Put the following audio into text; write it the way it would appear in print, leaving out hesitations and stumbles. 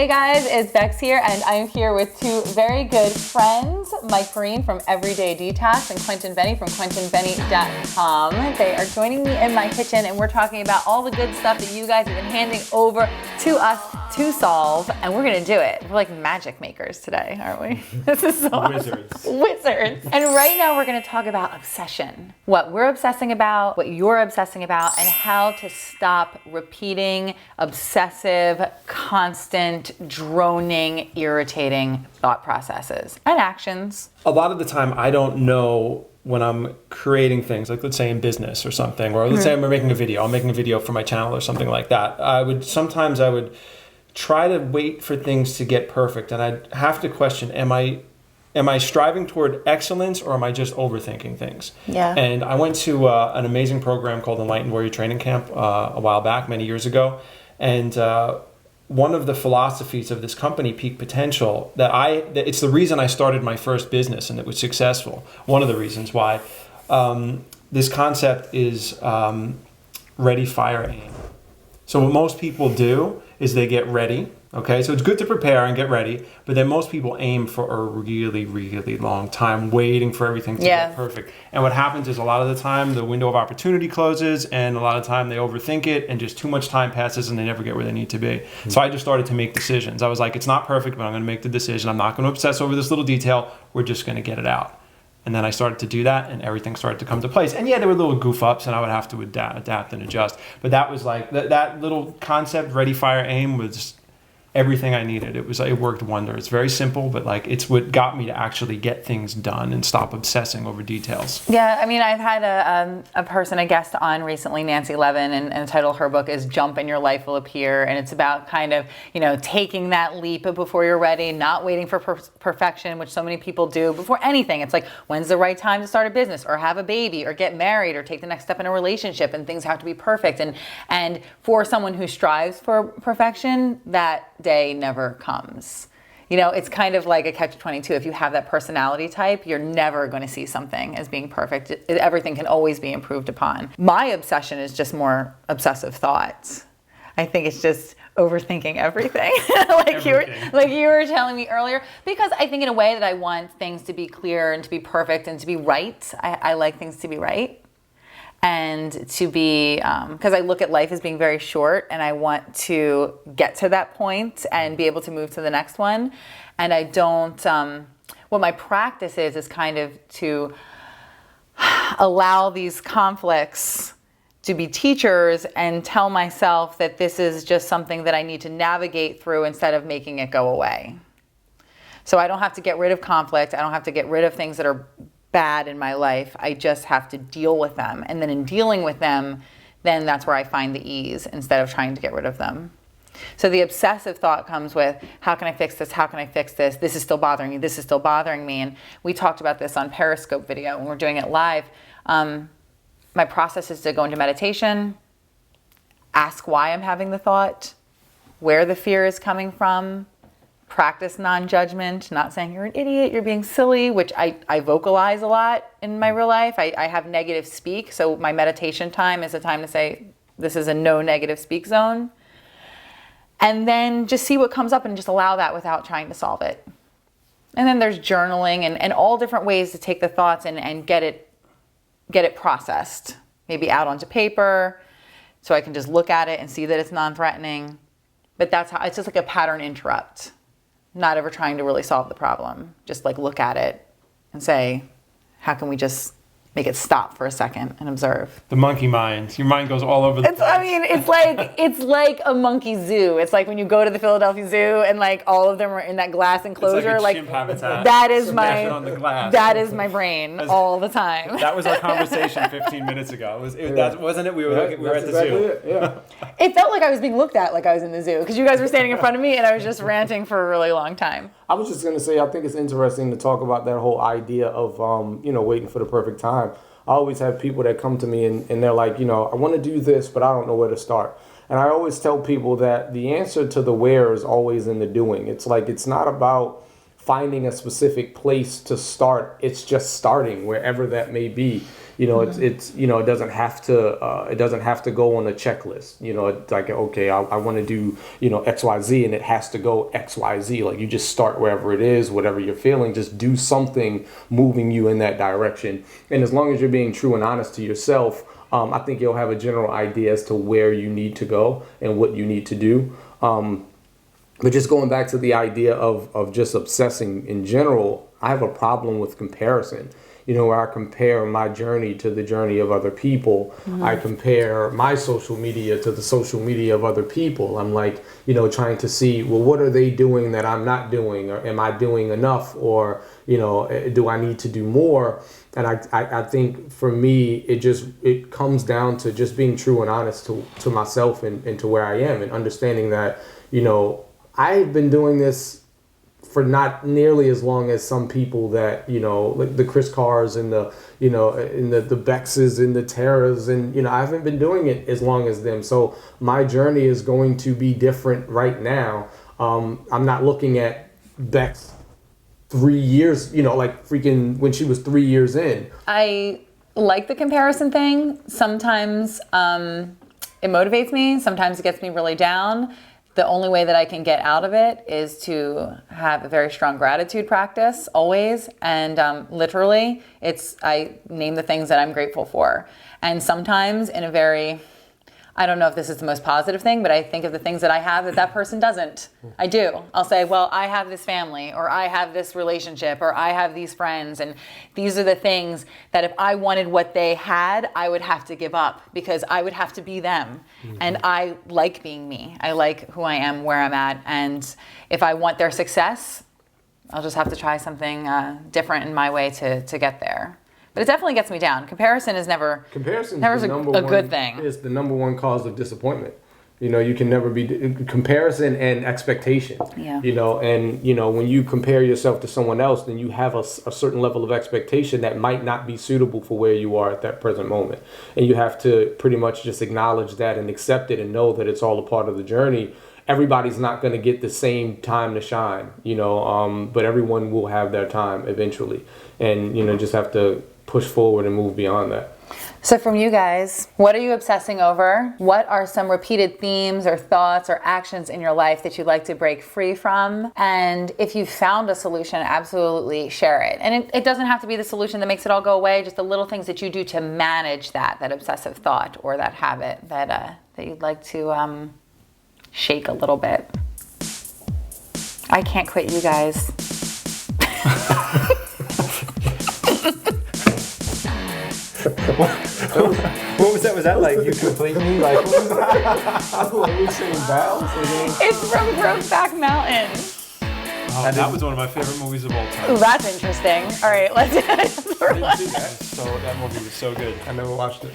Hey guys, it's Bex here, and I'm here with two very good friends, Mike Perrine from Everyday Detox and Quentin Benny from QuentinBenny.com. They are joining me in my kitchen, and we're talking about all the good stuff that you guys have been handing over to us to solve, and we're gonna do it. We're like magic makers today, aren't we? This is so Wizards. Awesome. Wizards. And right now we're gonna talk about obsession. What we're obsessing about, what you're obsessing about, and how to stop repeating obsessive, constant, droning, irritating thought processes and actions. A lot of the time I don't know when I'm creating things, like let's say in business or something, or let's say I'm making a video. I'm making a video for my channel or something like that. I would try to wait for things to get perfect, and I'd have to question, am I striving toward excellence, or am I just overthinking things? Yeah. And I went to an amazing program called Enlightened Warrior Training Camp a while back, many years ago, and one of the philosophies of this company, Peak Potential, it's the reason I started my first business and it was successful. One of the reasons why. This concept is ready, fire, aim. So what most people do is they get ready. Okay, so it's good to prepare and get ready, but then most people aim for a really, really long time waiting for everything to get perfect. And what happens is a lot of the time the window of opportunity closes, and a lot of time they overthink it, and just too much time passes and they never get where they need to be. Mm-hmm. So I just started to make decisions. I was like, it's not perfect, but I'm going to make the decision. I'm not going to obsess over this little detail. We're just going to get it out. And then I started to do that, and everything started to come to place. And yeah, there were little goof ups, and I would have to adapt and adjust. But that was like, that little concept, ready, fire, aim, was everything I needed. It worked wonders. It's very simple, but like it's what got me to actually get things done and stop obsessing over details. Yeah, I mean, I've had a guest on recently, Nancy Levin, and the title of her book is Jump and Your Life Will Appear. And it's about kind of, taking that leap before you're ready, not waiting for perfection, which so many people do before anything. It's like, when's the right time to start a business or have a baby or get married or take the next step in a relationship, and things have to be perfect. And for someone who strives for perfection, that day never comes. It's kind of like a catch-22. If you have that personality type, you're never going to see something as being perfect. Everything can always be improved upon. My obsession is just more obsessive thoughts. I think it's just overthinking everything. like you were telling me earlier, because I think in a way that I want things to be clear and to be perfect and to be right. I like things to be right. And to be, because I look at life as being very short, and I want to get to that point and be able to move to the next one. And I don't, what my practice is kind of to allow these conflicts to be teachers and tell myself that this is just something that I need to navigate through instead of making it go away. So I don't have to get rid of conflict. I don't have to get rid of things that are bad in my life. I just have to deal with them. And then in dealing with them, then that's where I find the ease instead of trying to get rid of them. So the obsessive thought comes with, how can I fix this? How can I fix this? This is still bothering me. This is still bothering me. And we talked about this on Periscope video when we're doing it live. My process is to go into meditation, ask why I'm having the thought, where the fear is coming from, practice non-judgment, not saying you're an idiot, you're being silly, which I vocalize a lot in my real life. I have negative speak, so my meditation time is a time to say, this is a no negative speak zone. And then just see what comes up and just allow that without trying to solve it. And then there's journaling and all different ways to take the thoughts and get it processed. Maybe out onto paper, so I can just look at it and see that it's non-threatening. But that's how, it's just like a pattern interrupt. Not ever trying to really solve the problem. Just like look at it and say, how can we just make it stop for a second and observe? The monkey mind. Your mind goes all over the place. I mean, it's like a monkey zoo. It's like when you go to the Philadelphia Zoo and like all of them are in that glass enclosure. It's like a chimp habitat. That is that is my brain all the time. That was our conversation 15 minutes ago. Wasn't it? We were at the zoo. Yeah. It felt like I was being looked at like I was in the zoo because you guys were standing in front of me and I was just ranting for a really long time. I was just going to say, I think it's interesting to talk about that whole idea of, waiting for the perfect time. I always have people that come to me and they're like, I want to do this, but I don't know where to start. And I always tell people that the answer to the where is always in the doing. It's like, it's not about finding a specific place to start. It's just starting wherever that may be. You know, it's you know, it doesn't have to go on a checklist. You know, it's like, okay, I want to do, you know, XYZ, and it has to go XYZ. Like, you just start wherever it is, whatever you're feeling, just do something moving you in that direction. And as long as you're being true and honest to yourself, I think you'll have a general idea as to where you need to go and what you need to do. But just going back to the idea of just obsessing in general, I have a problem with comparison. You know, where I compare my journey to the journey of other people. I compare my social media to the social media of other people. I'm like, you know, trying to see, well, what are they doing that I'm not doing? Or am I doing enough? Or, you know, do I need to do more? And I think for me, it comes down to just being true and honest to myself and to where I am, and understanding that, you know, I've been doing this for not nearly as long as some people that, you know, like the Chris Carrs and the, you know, and the Bexes and the Terras, and, you know, I haven't been doing it as long as them. So my journey is going to be different right now. I'm not looking at Bex 3 years, you know, like freaking when she was 3 years in. I like the comparison thing. Sometimes it motivates me. Sometimes it gets me really down. The only way that I can get out of it is to have a very strong gratitude practice always. And literally, I name the things that I'm grateful for. And sometimes in a very, I don't know if this is the most positive thing, but I think of the things that I have that person doesn't. I do. I'll say, well, I have this family, or I have this relationship, or I have these friends, and these are the things that if I wanted what they had, I would have to give up, because I would have to be them. And I like being me. I like who I am, where I'm at, and if I want their success, I'll just have to try something different in my way to get there. But it definitely gets me down. Comparison is never a good thing. It's the number one cause of disappointment. You know, you can never be comparison and expectation. Yeah. You know, and, you know, when you compare yourself to someone else, then you have a certain level of expectation that might not be suitable for where you are at that present moment. And you have to pretty much just acknowledge that and accept it and know that it's all a part of the journey. Everybody's not going to get the same time to shine, you know, but everyone will have their time eventually. And, you know, just have to push forward and move beyond that. So from you guys, what are you obsessing over? What are some repeated themes or thoughts or actions in your life that you'd like to break free from? And if you found a solution, absolutely share it. And it doesn't have to be the solution that makes it all go away, just the little things that you do to manage that obsessive thought or that habit that you'd like to shake a little bit. I can't quit you guys. What was that? Was that like you completely like? Are we saying bells? It's from Brokeback Mountain. Oh, that was one of my favorite movies of all time. Ooh, that's interesting. All right, let's. I didn't see that. So that movie was so good. I never watched it.